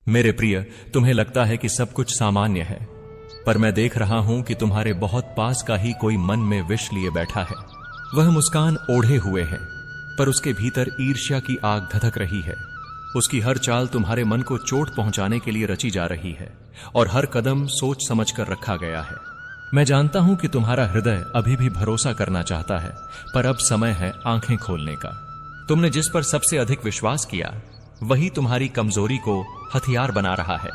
मेरे प्रिय, तुम्हें लगता है कि सब कुछ सामान्य है, पर मैं देख रहा हूं कि तुम्हारे बहुत पास का ही कोई मन में विष लिए बैठा है। वह मुस्कान ओढ़े हुए है, पर उसके भीतर ईर्ष्या की आग धधक रही है। उसकी हर चाल तुम्हारे मन को चोट पहुंचाने के लिए रची जा रही है और हर कदम सोच समझ कर रखा गया है। मैं जानता हूं कि तुम्हारा हृदय अभी भी भरोसा करना चाहता है, पर अब समय है आंखें खोलने का। तुमने जिस पर सबसे अधिक विश्वास किया, वही तुम्हारी कमजोरी को हथियार बना रहा है।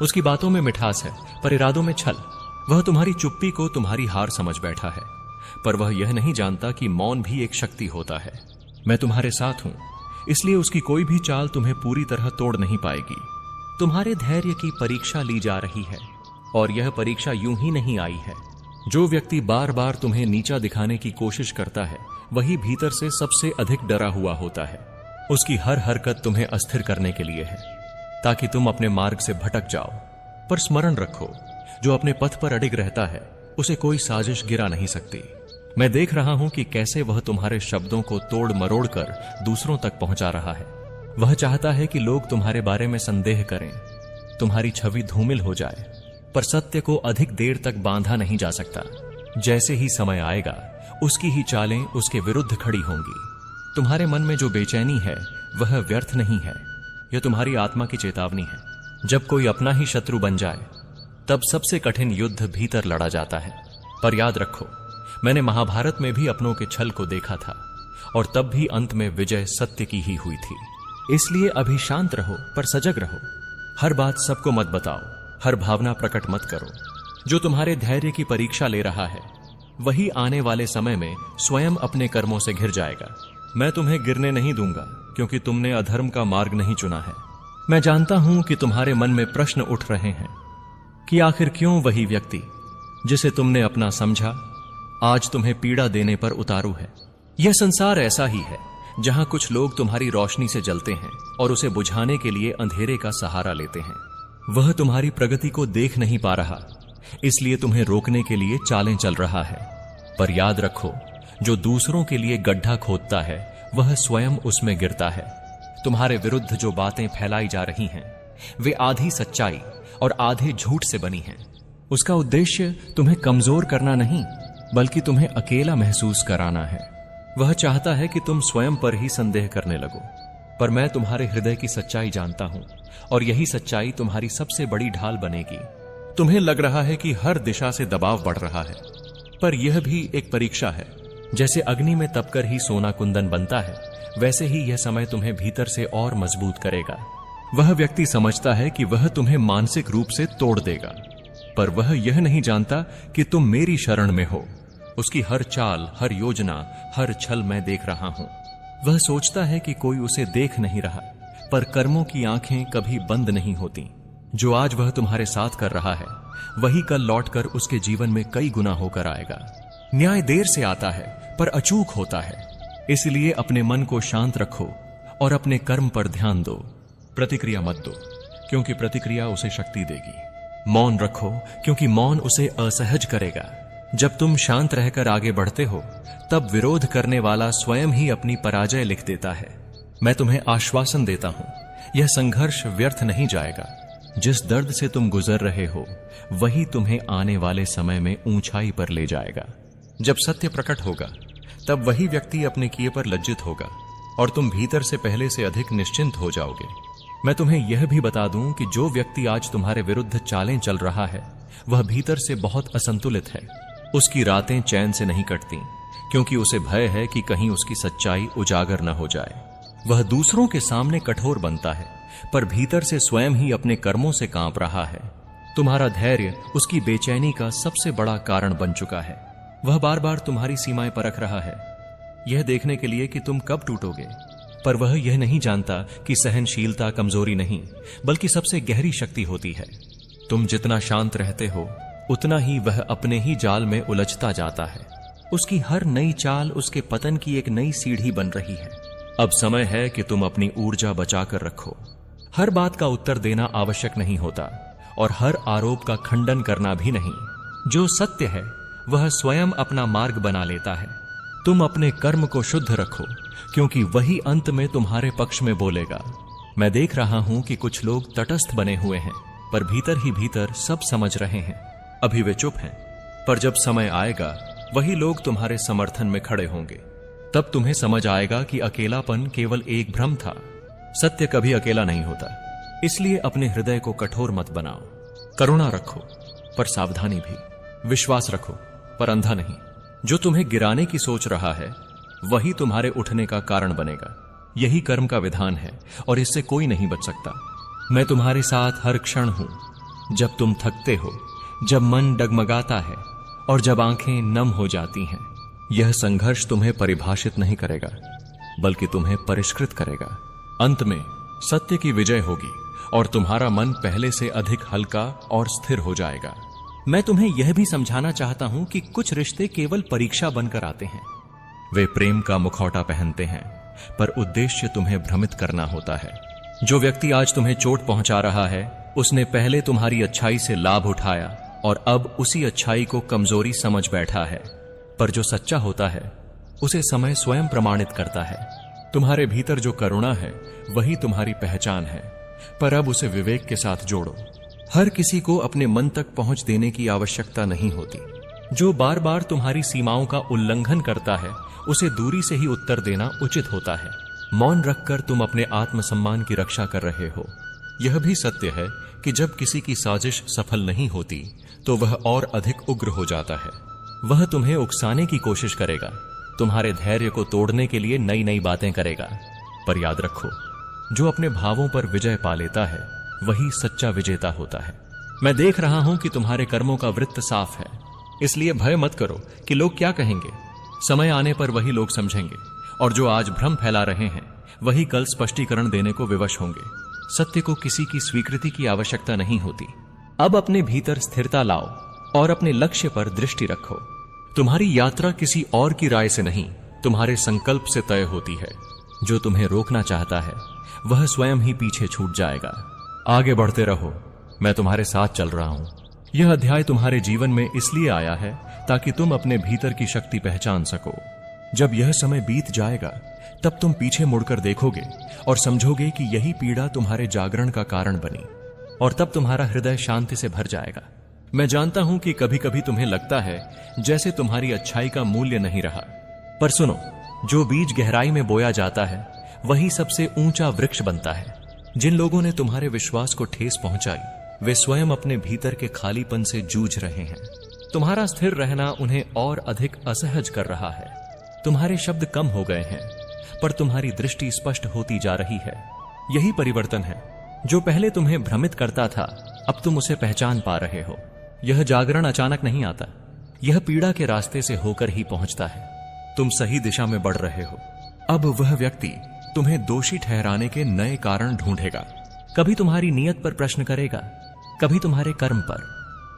उसकी बातों में मिठास है, पर इरादों में छल। वह तुम्हारी चुप्पी को तुम्हारी हार समझ बैठा है, पर वह यह नहीं जानता कि मौन भी एक शक्ति होता है। मैं तुम्हारे साथ हूं, इसलिए उसकी कोई भी चाल तुम्हें पूरी तरह तोड़ नहीं पाएगी। तुम्हारे धैर्य की परीक्षा ली जा रही है, और यह परीक्षा यूं ही नहीं आई है। जो व्यक्ति बार बार तुम्हें नीचा दिखाने की कोशिश करता है, वही भीतर से सबसे अधिक डरा हुआ होता है। उसकी हर हरकत तुम्हें अस्थिर करने के लिए है, ताकि तुम अपने मार्ग से भटक जाओ। पर स्मरण रखो, जो अपने पथ पर अडिग रहता है, उसे कोई साजिश गिरा नहीं सकती। मैं देख रहा हूं कि कैसे वह तुम्हारे शब्दों को तोड़ मरोड़ कर दूसरों तक पहुंचा रहा है। वह चाहता है कि लोग तुम्हारे बारे में संदेह करें, तुम्हारी छवि धूमिल हो जाए, पर सत्य को अधिक देर तक बांधा नहीं जा सकता। जैसे ही समय आएगा, उसकी ही चालें उसके विरुद्ध खड़ी होंगी। तुम्हारे मन में जो बेचैनी है, वह व्यर्थ नहीं है, यह तुम्हारी आत्मा की चेतावनी है। जब कोई अपना ही शत्रु बन जाए, तब सबसे कठिन युद्ध भीतर लड़ा जाता है। पर याद रखो, मैंने महाभारत में भी अपनों के छल को देखा था, और तब भी अंत में विजय सत्य की ही हुई थी। इसलिए अभी शांत रहो, पर सजग रहो। हर बात सबको मत बताओ, हर भावना प्रकट मत करो। जो तुम्हारे धैर्य की परीक्षा ले रहा है, वही आने वाले समय में स्वयं अपने कर्मों से घिर जाएगा। मैं तुम्हें गिरने नहीं दूंगा, क्योंकि तुमने अधर्म का मार्ग नहीं चुना है। मैं जानता हूं कि तुम्हारे मन में प्रश्न उठ रहे हैं कि आखिर क्यों वही व्यक्ति जिसे तुमने अपना समझा, आज तुम्हें पीड़ा देने पर उतारू है। यह संसार ऐसा ही है, जहां कुछ लोग तुम्हारी रोशनी से जलते हैं और उसे बुझाने के लिए अंधेरे का सहारा लेते हैं। वह तुम्हारी प्रगति को देख नहीं पा रहा, इसलिए तुम्हें रोकने के लिए चालें चल रहा है। पर याद रखो, जो दूसरों के लिए गड्ढा खोदता है, वह स्वयं उसमें गिरता है। तुम्हारे विरुद्ध जो बातें फैलाई जा रही हैं, वे आधी सच्चाई और आधे झूठ से बनी हैं। उसका उद्देश्य तुम्हें कमजोर करना नहीं, बल्कि तुम्हें अकेला महसूस कराना है। वह चाहता है कि तुम स्वयं पर ही संदेह करने लगो, पर मैं तुम्हारे हृदय की सच्चाई जानता हूं, और यही सच्चाई तुम्हारी सबसे बड़ी ढाल बनेगी। तुम्हें लग रहा है कि हर दिशा से दबाव बढ़ रहा है, पर यह भी एक परीक्षा है। जैसे अग्नि में तपकर ही सोना कुंदन बनता है, वैसे ही यह समय तुम्हें भीतर से और मजबूत करेगा। वह व्यक्ति समझता है कि वह तुम्हें मानसिक रूप से तोड़ देगा, पर वह यह नहीं जानता कि तुम मेरी शरण में हो। उसकी हर चाल, हर योजना, हर छल मैं देख रहा हूं। वह सोचता है कि कोई उसे देख नहीं रहा, पर कर्मों की आंखें कभी बंद नहीं होती। जो आज वह तुम्हारे साथ कर रहा है, वही कल लौटकर उसके जीवन में कई गुना होकर आएगा। न्याय देर से आता है, पर अचूक होता है। इसलिए अपने मन को शांत रखो और अपने कर्म पर ध्यान दो। प्रतिक्रिया मत दो, क्योंकि प्रतिक्रिया उसे शक्ति देगी। मौन रखो, क्योंकि मौन उसे असहज करेगा। जब तुम शांत रहकर आगे बढ़ते हो, तब विरोध करने वाला स्वयं ही अपनी पराजय लिख देता है। मैं तुम्हें आश्वासन देता हूं, यह संघर्ष व्यर्थ नहीं जाएगा। जिस दर्द से तुम गुजर रहे हो, वही तुम्हें आने वाले समय में ऊंचाई पर ले जाएगा। जब सत्य प्रकट होगा, तब वही व्यक्ति अपने किए पर लज्जित होगा, और तुम भीतर से पहले से अधिक निश्चिंत हो जाओगे। मैं तुम्हें यह भी बता दूं कि जो व्यक्ति आज तुम्हारे विरुद्ध चालें चल रहा है, वह भीतर से बहुत असंतुलित है। उसकी रातें चैन से नहीं कटती, क्योंकि उसे भय है कि कहीं उसकी सच्चाई उजागर न हो जाए। वह दूसरों के सामने कठोर बनता है, पर भीतर से स्वयं ही अपने कर्मों से कांप रहा है। तुम्हारा धैर्य उसकी बेचैनी का सबसे बड़ा कारण बन चुका है। वह बार बार तुम्हारी सीमाएं परख रहा है, यह देखने के लिए कि तुम कब टूटोगे। पर वह यह नहीं जानता कि सहनशीलता कमजोरी नहीं, बल्कि सबसे गहरी शक्ति होती है। तुम जितना शांत रहते हो, उतना ही वह अपने ही जाल में उलझता जाता है। उसकी हर नई चाल उसके पतन की एक नई सीढ़ी बन रही है। अब समय है कि तुम अपनी ऊर्जा बचाकर रखो। हर बात का उत्तर देना आवश्यक नहीं होता, और हर आरोप का खंडन करना भी नहीं। जो सत्य है, वह स्वयं अपना मार्ग बना लेता है। तुम अपने कर्म को शुद्ध रखो, क्योंकि वही अंत में तुम्हारे पक्ष में बोलेगा। मैं देख रहा हूं कि कुछ लोग तटस्थ बने हुए हैं, पर भीतर ही भीतर सब समझ रहे हैं। अभी वे चुप हैं, पर जब समय आएगा वही लोग तुम्हारे समर्थन में खड़े होंगे। तब तुम्हें समझ आएगा कि अकेलापन केवल एक भ्रम था। सत्य कभी अकेला नहीं होता, इसलिए अपने हृदय को कठोर मत बनाओ। करुणा रखो, पर सावधानी भी। विश्वास रखो, पर अंधा नहीं। जो तुम्हें गिराने की सोच रहा है वही तुम्हारे उठने का कारण बनेगा। यही कर्म का विधान है और इससे कोई नहीं बच सकता। मैं तुम्हारे साथ हर क्षण हूं। जब तुम थकते हो, जब मन डगमगाता है और जब आंखें नम हो जाती हैं, यह संघर्ष तुम्हें परिभाषित नहीं करेगा, बल्कि तुम्हें परिष्कृत करेगा। अंत में सत्य की विजय होगी और तुम्हारा मन पहले से अधिक हल्का और स्थिर हो जाएगा। मैं तुम्हें यह भी समझाना चाहता हूं कि कुछ रिश्ते केवल परीक्षा बनकर आते हैं। वे प्रेम का मुखौटा पहनते हैं, पर उद्देश्य तुम्हें भ्रमित करना होता है। जो व्यक्ति आज तुम्हें चोट पहुंचा रहा है, उसने पहले तुम्हारी अच्छाई से लाभ उठाया और अब उसी अच्छाई को कमजोरी समझ बैठा है। पर जो सच्चा होता है उसे समय स्वयं प्रमाणित करता है। तुम्हारे भीतर जो करुणा है वही तुम्हारी पहचान है, पर अब उसे विवेक के साथ जोड़ो। हर किसी को अपने मन तक पहुंच देने की आवश्यकता नहीं होती। जो बार बार तुम्हारी सीमाओं का उल्लंघन करता है उसे दूरी से ही उत्तर देना उचित होता है। मौन रखकर तुम अपने आत्मसम्मान की रक्षा कर रहे हो। यह भी सत्य है कि जब किसी की साजिश सफल नहीं होती तो वह और अधिक उग्र हो जाता है। वह तुम्हें उकसाने की कोशिश करेगा, तुम्हारे धैर्य को तोड़ने के लिए नई नई बातें करेगा। पर याद रखो, जो अपने भावों पर विजय पा लेता है वही सच्चा विजेता होता है। मैं देख रहा हूं कि तुम्हारे कर्मों का वृत्त साफ है, इसलिए भय मत करो कि लोग क्या कहेंगे। समय आने पर वही लोग समझेंगे, और जो आज भ्रम फैला रहे हैं वही कल स्पष्टीकरण देने को विवश होंगे। सत्य को किसी की स्वीकृति की आवश्यकता नहीं होती। अब अपने भीतर स्थिरता लाओ और अपने लक्ष्य पर दृष्टि रखो। तुम्हारी यात्रा किसी और की राय से नहीं, तुम्हारे संकल्प से तय होती है। जो तुम्हें रोकना चाहता है वह स्वयं ही पीछे छूट जाएगा। आगे बढ़ते रहो, मैं तुम्हारे साथ चल रहा हूं। यह अध्याय तुम्हारे जीवन में इसलिए आया है ताकि तुम अपने भीतर की शक्ति पहचान सको। जब यह समय बीत जाएगा तब तुम पीछे मुड़कर देखोगे और समझोगे कि यही पीड़ा तुम्हारे जागरण का कारण बनी, और तब तुम्हारा हृदय शांति से भर जाएगा। मैं जानता हूं कि कभी कभी तुम्हें लगता है जैसे तुम्हारी अच्छाई का मूल्य नहीं रहा, पर सुनो, जो बीज गहराई में बोया जाता है वही सबसे ऊंचा वृक्ष बनता है। जिन लोगों ने तुम्हारे विश्वास को ठेस पहुंचाई वे स्वयं अपने भीतर के खालीपन से जूझ रहे हैं। तुम्हारा स्थिर रहना उन्हें और अधिक असहज कर रहा है। तुम्हारे शब्द कम हो गए हैं, पर तुम्हारी दृष्टि स्पष्ट होती जा रही है। यही परिवर्तन है। जो पहले तुम्हें भ्रमित करता था अब तुम उसे पहचान पा रहे हो। यह जागरण अचानक नहीं आता, यह पीड़ा के रास्ते से होकर ही पहुंचता है। तुम सही दिशा में बढ़ रहे हो। अब वह व्यक्ति तुम्हें दोषी ठहराने के नए कारण ढूंढेगा। कभी तुम्हारी नियत पर प्रश्न करेगा, कभी तुम्हारे कर्म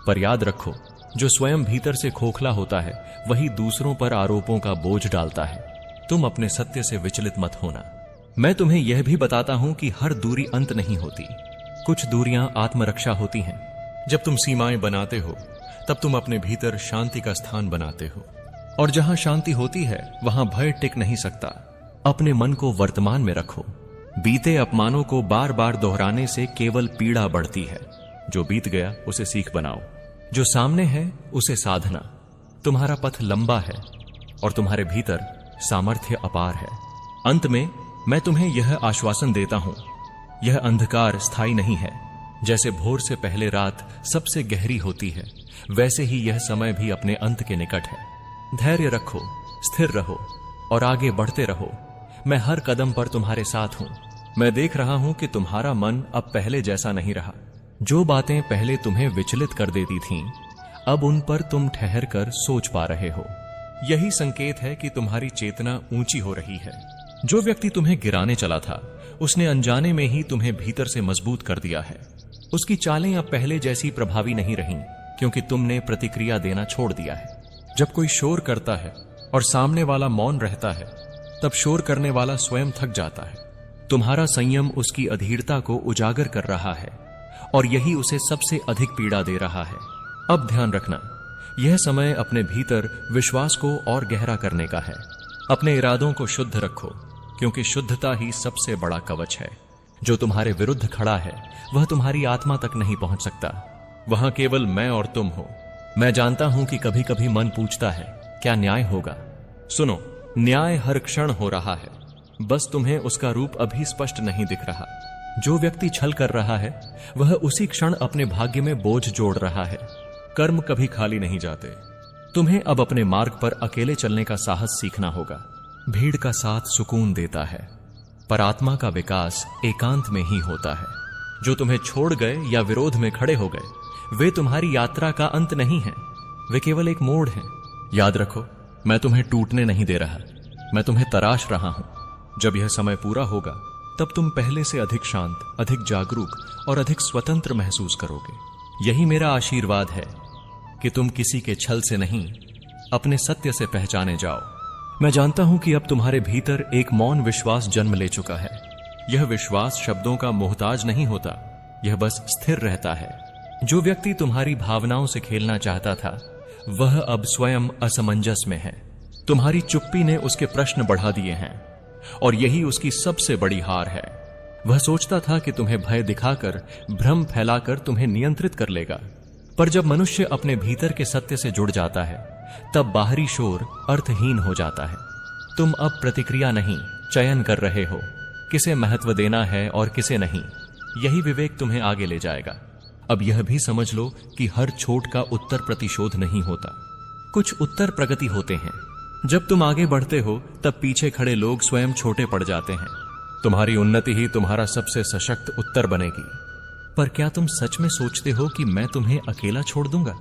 पर याद रखो, जो स्वयं भीतर से खोखला होता है वही दूसरों पर आरोपों का बोझ डालता है। तुम अपने सत्य से विचलित मत होना। मैं तुम्हें यह भी बताता हूं कि हर दूरी अंत नहीं होती। कुछ दूरियां आत्मरक्षा होती हैं। जब तुम सीमाएं बनाते हो तब तुम अपने भीतर शांति का स्थान बनाते हो, और जहां शांति होती है वहां भय टिक नहीं सकता। अपने मन को वर्तमान में रखो। बीते अपमानों को बार बार दोहराने से केवल पीड़ा बढ़ती है। जो बीत गया उसे सीख बनाओ, जो सामने है उसे साधना। तुम्हारा पथ लंबा है और तुम्हारे भीतर सामर्थ्य अपार है। अंत में मैं तुम्हें यह आश्वासन देता हूं, यह अंधकार स्थायी नहीं है। जैसे भोर से पहले रात सबसे गहरी होती है, वैसे ही यह समय भी अपने अंत के निकट है। धैर्य रखो, स्थिर रहो और आगे बढ़ते रहो। मैं हर कदम पर तुम्हारे साथ हूं। मैं देख रहा हूं कि तुम्हारा मन अब पहले जैसा नहीं रहा। जो बातें पहले तुम्हें विचलित कर देती थीं, अब उन पर तुम ठहर कर सोच पा रहे हो। यही संकेत है कि तुम्हारी चेतना ऊंची हो रही है। जो व्यक्ति तुम्हें गिराने चला था उसने अनजाने में ही तुम्हें भीतर से मजबूत कर दिया है। उसकी चालें अब पहले जैसी प्रभावी नहीं रहीं, क्योंकि तुमने प्रतिक्रिया देना छोड़ दिया है। जब कोई शोर करता है और सामने वाला मौन रहता है, तब शोर करने वाला स्वयं थक जाता है। तुम्हारा संयम उसकी अधीरता को उजागर कर रहा है और यही उसे सबसे अधिक पीड़ा दे रहा है। अब ध्यान रखना, यह समय अपने भीतर विश्वास को और गहरा करने का है। अपने इरादों को शुद्ध रखो, क्योंकि शुद्धता ही सबसे बड़ा कवच है। जो तुम्हारे विरुद्ध खड़ा है वह तुम्हारी आत्मा तक नहीं पहुंच सकता। वहां केवल मैं और तुम हो। मैं जानता हूं कि कभी कभी मन पूछता है क्या न्याय होगा। सुनो, न्याय हर क्षण हो रहा है, बस तुम्हें उसका रूप अभी स्पष्ट नहीं दिख रहा। जो व्यक्ति छल कर रहा है वह उसी क्षण अपने भाग्य में बोझ जोड़ रहा है। कर्म कभी खाली नहीं जाते। तुम्हें अब अपने मार्ग पर अकेले चलने का साहस सीखना होगा। भीड़ का साथ सुकून देता है, पर आत्मा का विकास एकांत में ही होता है। जो तुम्हें छोड़ गए या विरोध में खड़े हो गए वे तुम्हारी यात्रा का अंत नहीं है, वे केवल एक मोड़ है। याद रखो, मैं तुम्हें टूटने नहीं दे रहा, मैं तुम्हें तराश रहा हूं। जब यह समय पूरा होगा तब तुम पहले से अधिक शांत, अधिक जागरूक और अधिक स्वतंत्र महसूस करोगे। यही मेरा आशीर्वाद है कि तुम किसी के छल से नहीं, अपने सत्य से पहचाने जाओ। मैं जानता हूं कि अब तुम्हारे भीतर एक मौन विश्वास जन्म ले चुका है। यह विश्वास शब्दों का मोहताज नहीं होता, यह बस स्थिर रहता है। जो व्यक्ति तुम्हारी भावनाओं से खेलना चाहता था वह अब स्वयं असमंजस में है। तुम्हारी चुप्पी ने उसके प्रश्न बढ़ा दिए हैं और यही उसकी सबसे बड़ी हार है। वह सोचता था कि तुम्हें भय दिखाकर, भ्रम फैलाकर तुम्हें नियंत्रित कर लेगा, पर जब मनुष्य अपने भीतर के सत्य से जुड़ जाता है तब बाहरी शोर अर्थहीन हो जाता है। तुम अब प्रतिक्रिया नहीं, चयन कर रहे हो, किसे महत्व देना है और किसे नहीं। यही विवेक तुम्हें आगे ले जाएगा। अब यह भी समझ लो कि हर छोट का उत्तर प्रतिशोध नहीं होता, कुछ उत्तर प्रगति होते हैं। जब तुम आगे बढ़ते हो तब पीछे खड़े लोग स्वयं छोटे पड़ जाते हैं। तुम्हारी उन्नति ही तुम्हारा सबसे सशक्त उत्तर बनेगी। पर क्या तुम सच में सोचते हो कि मैं तुम्हें अकेला छोड़ दूंगा?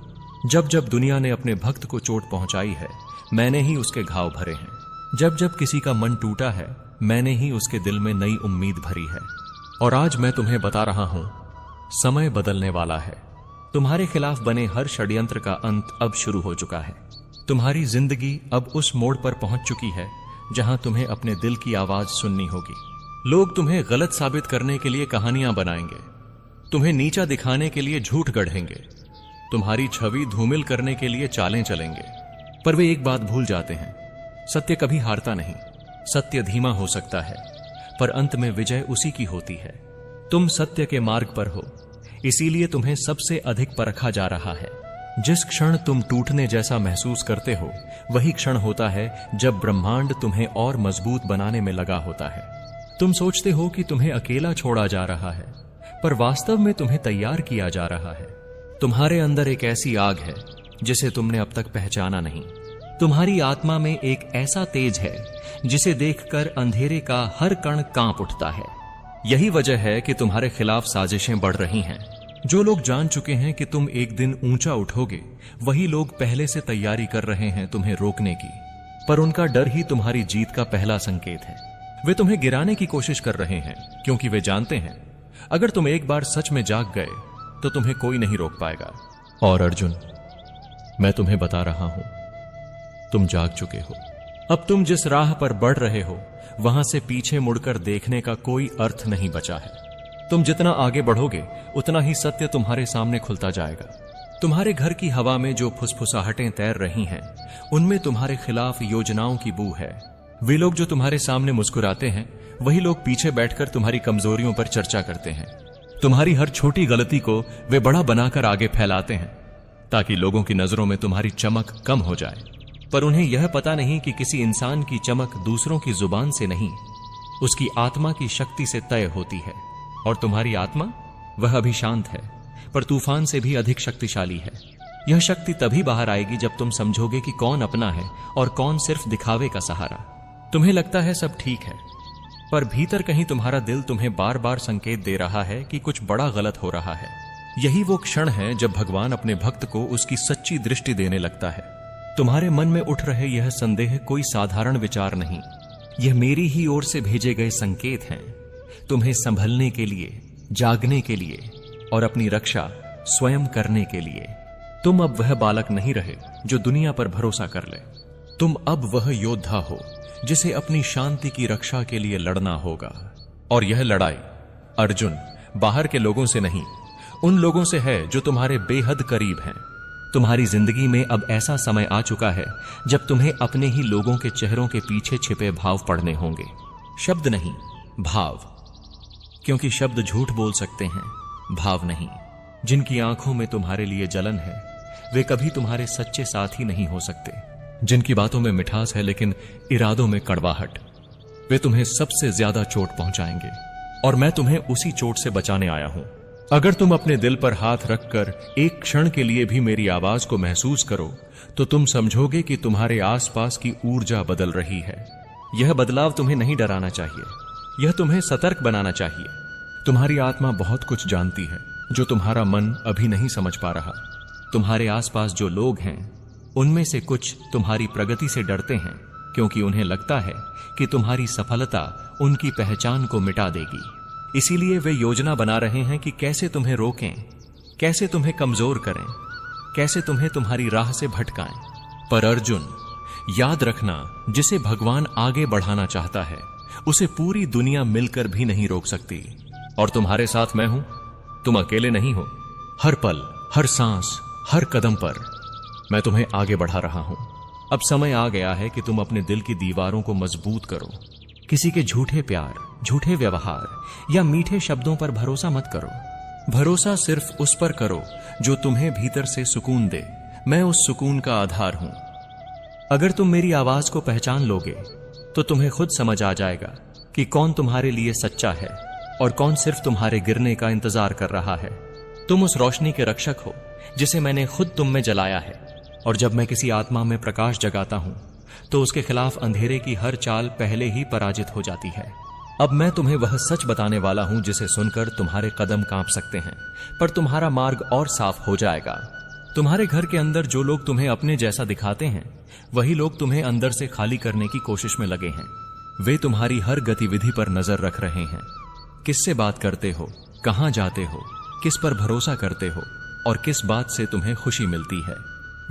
जब जब दुनिया ने अपने भक्त को चोट पहुंचाई है मैंने ही उसके घाव भरे हैं। जब जब किसी का मन टूटा है मैंने ही उसके दिल में नई उम्मीद भरी है। और आज मैं तुम्हें बता रहा हूं, समय बदलने वाला है। तुम्हारे खिलाफ बने हर षड्यंत्र का अंत अब शुरू हो चुका है। तुम्हारी जिंदगी अब उस मोड़ पर पहुंच चुकी है जहां तुम्हें अपने दिल की आवाज सुननी होगी। लोग तुम्हें गलत साबित करने के लिए कहानियां बनाएंगे, तुम्हें नीचा दिखाने के लिए झूठ गढ़ेंगे, तुम्हारी छवि धूमिल करने के लिए चालें चलेंगे। पर वे एक बात भूल जाते हैं, सत्य कभी हारता नहीं। सत्य धीमा हो सकता है पर अंत में विजय उसी की होती है। तुम सत्य के मार्ग पर हो, इसीलिए तुम्हें सबसे अधिक परखा जा रहा है। जिस क्षण तुम टूटने जैसा महसूस करते हो वही क्षण होता है जब ब्रह्मांड तुम्हें और मजबूत बनाने में लगा होता है। तुम सोचते हो कि तुम्हें अकेला छोड़ा जा रहा है, पर वास्तव में तुम्हें तैयार किया जा रहा है। तुम्हारे अंदर एक ऐसी आग है जिसे तुमने अब तक पहचाना नहीं। तुम्हारी आत्मा में एक ऐसा तेज है जिसे देखकर अंधेरे का हर कण कांप उठता है। यही वजह है कि तुम्हारे खिलाफ साजिशें बढ़ रही हैं। जो लोग जान चुके हैं कि तुम एक दिन ऊंचा उठोगे वही लोग पहले से तैयारी कर रहे हैं तुम्हें रोकने की, पर उनका डर ही तुम्हारी जीत का पहला संकेत है। वे तुम्हें गिराने की कोशिश कर रहे हैं क्योंकि वे जानते हैं अगर तुम एक बार सच में जाग गए तो तुम्हें कोई नहीं रोक पाएगा। और अर्जुन, मैं तुम्हें बता रहा हूं, तुम जाग चुके हो। अब तुम जिस राह पर बढ़ रहे हो वहां से पीछे मुड़कर देखने का कोई अर्थ नहीं बचा है। तुम जितना आगे बढ़ोगे उतना ही सत्य तुम्हारे सामने खुलता जाएगा। तुम्हारे घर की हवा में जो फुसफुसाहटें तैर रही हैं उनमें तुम्हारे खिलाफ योजनाओं की बू है। वे लोग जो तुम्हारे सामने मुस्कुराते हैं वही लोग पीछे बैठकर तुम्हारी कमजोरियों पर चर्चा करते हैं। तुम्हारी हर छोटी गलती को वे बड़ा बनाकर आगे फैलाते हैं ताकि लोगों की नजरों में तुम्हारी चमक कम हो जाए। पर उन्हें यह पता नहीं कि किसी इंसान की चमक दूसरों की जुबान से नहीं, उसकी आत्मा की शक्ति से तय होती है। और तुम्हारी आत्मा, वह अभी शांत है पर तूफान से भी अधिक शक्तिशाली है। यह शक्ति तभी बाहर आएगी जब तुम समझोगे कि कौन अपना है और कौन सिर्फ दिखावे का सहारा। तुम्हें लगता है सब ठीक है, पर भीतर कहीं तुम्हारा दिल तुम्हें बार बार संकेत दे रहा है कि कुछ बड़ा गलत हो रहा है। यही वो क्षण है जब भगवान अपने भक्त को उसकी सच्ची दृष्टि देने लगता है। तुम्हारे मन में उठ रहे यह संदेह कोई साधारण विचार नहीं, यह मेरी ही ओर से भेजे गए संकेत हैं, तुम्हें संभलने के लिए, जागने के लिए और अपनी रक्षा स्वयं करने के लिए। तुम अब वह बालक नहीं रहे जो दुनिया पर भरोसा कर ले। तुम अब वह योद्धा हो जिसे अपनी शांति की रक्षा के लिए लड़ना होगा। और यह लड़ाई अर्जुन बाहर के लोगों से नहीं, उन लोगों से है जो तुम्हारे बेहद करीब हैं। तुम्हारी जिंदगी में अब ऐसा समय आ चुका है जब तुम्हें अपने ही लोगों के चेहरों के पीछे छिपे भाव पढ़ने होंगे। शब्द नहीं, भाव। क्योंकि शब्द झूठ बोल सकते हैं, भाव नहीं। जिनकी आंखों में तुम्हारे लिए जलन है वे कभी तुम्हारे सच्चे साथी नहीं हो सकते। जिनकी बातों में मिठास है लेकिन इरादों में कड़वाहट, वे तुम्हें सबसे ज्यादा चोट पहुंचाएंगे और मैं तुम्हें उसी चोट से बचाने आया हूं। अगर तुम अपने दिल पर हाथ रखकर एक क्षण के लिए भी मेरी आवाज को महसूस करो तो तुम समझोगे कि तुम्हारे आसपास की ऊर्जा बदल रही है। यह बदलाव तुम्हें नहीं डराना चाहिए, यह तुम्हें सतर्क बनाना चाहिए। तुम्हारी आत्मा बहुत कुछ जानती है जो तुम्हारा मन अभी नहीं समझ पा रहा। तुम्हारे आसपास जो लोग हैं उनमें से कुछ तुम्हारी प्रगति से डरते हैं क्योंकि उन्हें लगता है कि तुम्हारी सफलता उनकी पहचान को मिटा देगी। इसीलिए वे योजना बना रहे हैं कि कैसे तुम्हें रोकें, कैसे तुम्हें कमजोर करें, कैसे तुम्हें तुम्हारी राह से भटकाएं। पर अर्जुन, याद रखना, जिसे भगवान आगे बढ़ाना चाहता है उसे पूरी दुनिया मिलकर भी नहीं रोक सकती। और तुम्हारे साथ मैं हूं, तुम अकेले नहीं हो। हर पल, हर सांस, हर कदम पर मैं तुम्हें आगे बढ़ा रहा हूं। अब समय आ गया है कि तुम अपने दिल की दीवारों को मजबूत करो। किसी के झूठे प्यार, झूठे व्यवहार या मीठे शब्दों पर भरोसा मत करो। भरोसा सिर्फ उस पर करो जो तुम्हें भीतर से सुकून दे। मैं उस सुकून का आधार हूं। अगर तुम मेरी आवाज को पहचान लोगे तो तुम्हें खुद समझ आ जाएगा कि कौन तुम्हारे लिए सच्चा है और कौन सिर्फ तुम्हारे गिरने का इंतजार कर रहा है। तुम उस रोशनी के रक्षक हो जिसे मैंने खुद तुम में जलाया है। और जब मैं किसी आत्मा में प्रकाश जगाता हूं तो उसके खिलाफ अंधेरे की हर चाल पहले ही पराजित हो जाती है। अब मैं तुम्हें वह सच बताने वाला हूं जिसे सुनकर तुम्हारे कदम कांप सकते हैं, पर तुम्हारा मार्ग और साफ हो जाएगा। तुम्हारे घर के अंदर जो लोग तुम्हें अपने जैसा दिखाते हैं वही लोग तुम्हें अंदर से खाली करने की कोशिश में लगे हैं। वे तुम्हारी हर गतिविधि पर नजर रख रहे हैं। किससे बात करते हो, कहां जाते हो, किस पर भरोसा करते हो और किस बात से तुम्हें खुशी मिलती है,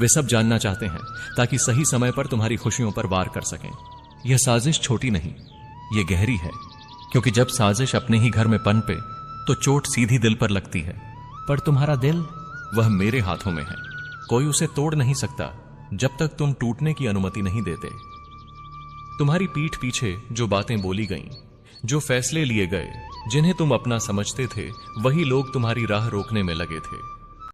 वे सब जानना चाहते हैं ताकि सही समय पर तुम्हारी खुशियों पर वार कर सकें। यह साजिश छोटी नहीं, यह गहरी है, क्योंकि जब साजिश अपने ही घर में पनपे तो चोट सीधी दिल पर लगती है। पर तुम्हारा दिल, वह मेरे हाथों में है। कोई उसे तोड़ नहीं सकता जब तक तुम टूटने की अनुमति नहीं देते। तुम्हारी पीठ पीछे जो बातें बोली गईं, जो फैसले लिए गए, जिन्हें तुम अपना समझते थे, वही लोग तुम्हारी राह रोकने में लगे थे।